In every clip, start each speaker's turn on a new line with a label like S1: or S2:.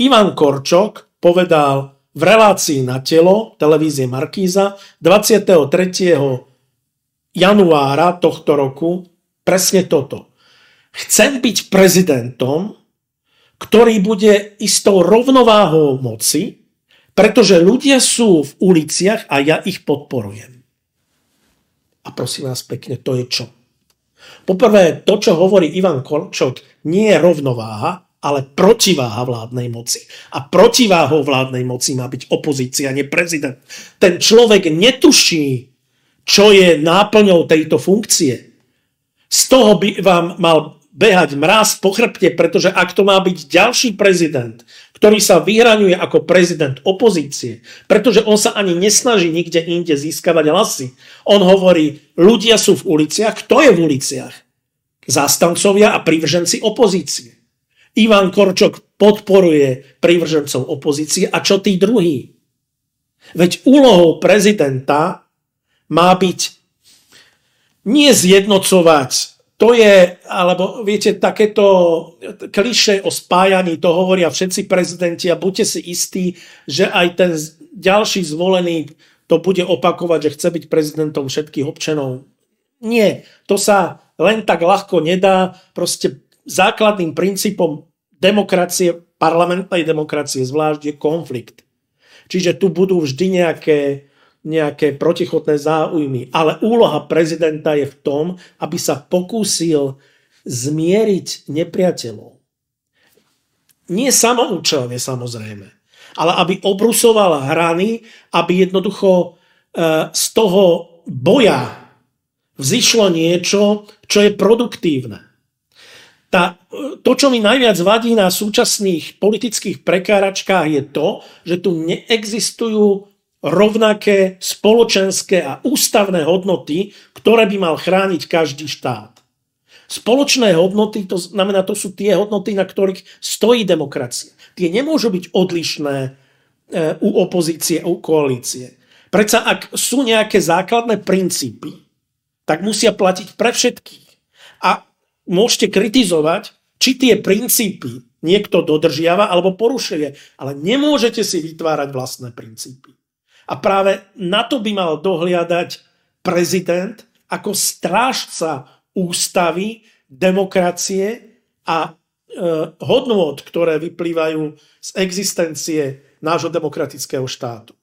S1: Ivan Korčok povedal v relácii Na telo televízie Markíza 23. januára tohto roku presne toto. Chcem byť prezidentom, ktorý bude istou rovnováhou moci, pretože ľudia sú v uliciach a ja ich podporujem. A prosím vás pekne, to je čo? Poprvé, to, čo hovorí Ivan Korčok, nie je rovnováha, ale protiváha vládnej moci. A protiváhou vládnej moci má byť opozícia, nie prezident. Ten človek netuší, čo je náplňou tejto funkcie. Z toho by vám mal behať mráz po chrbte, pretože ak to má byť ďalší prezident, ktorý sa vyhraňuje ako prezident opozície, pretože on sa ani nesnaží nikde inde získavať hlasy. On hovorí, ľudia sú v uliciach. Kto je v uliciach? Zástancovia a prívrženci opozície. Ivan Korčok podporuje prívržencov opozície. A čo tí druhí? Veď úlohou prezidenta má byť nie zjednocovať. To je, alebo viete, takéto klišé o spájaní, to hovoria všetci prezidenti a buďte si istí, že aj ten ďalší zvolený to bude opakovať, že chce byť prezidentom všetkých občanov. Nie, to sa len tak ľahko nedá. Proste základným princípom demokracie, parlamentnej demokracie zvlášť, je konflikt. Čiže tu budú vždy nejaké protichodné záujmy. Ale úloha prezidenta je v tom, aby sa pokúsil zmieriť nepriateľov. Nie samoučelne, samozrejme, ale aby obrusoval hrany, aby jednoducho z toho boja vzišlo niečo, čo je produktívne. To, čo mi najviac vadí na súčasných politických prekáračkách, je to, že tu neexistujú rovnaké spoločenské a ústavné hodnoty, ktoré by mal chrániť každý štát. Spoločné hodnoty, to znamená, to sú tie hodnoty, na ktorých stojí demokracia. Tie nemôžu byť odlišné u opozície, u koalície. Predsa ak sú nejaké základné princípy, tak musia platiť pre všetkých. A môžete kritizovať, či tie princípy niekto dodržiava alebo porušuje, ale nemôžete si vytvárať vlastné princípy. A práve na to by mal dohliadať prezident ako strážca ústavy, demokracie a hodnôt, ktoré vyplývajú z existencie nášho demokratického štátu.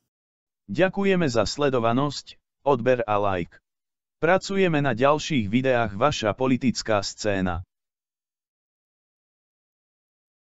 S2: Ďakujeme za sledovanosť, odber a like. Pracujeme na ďalších videách Vaša politická scéna.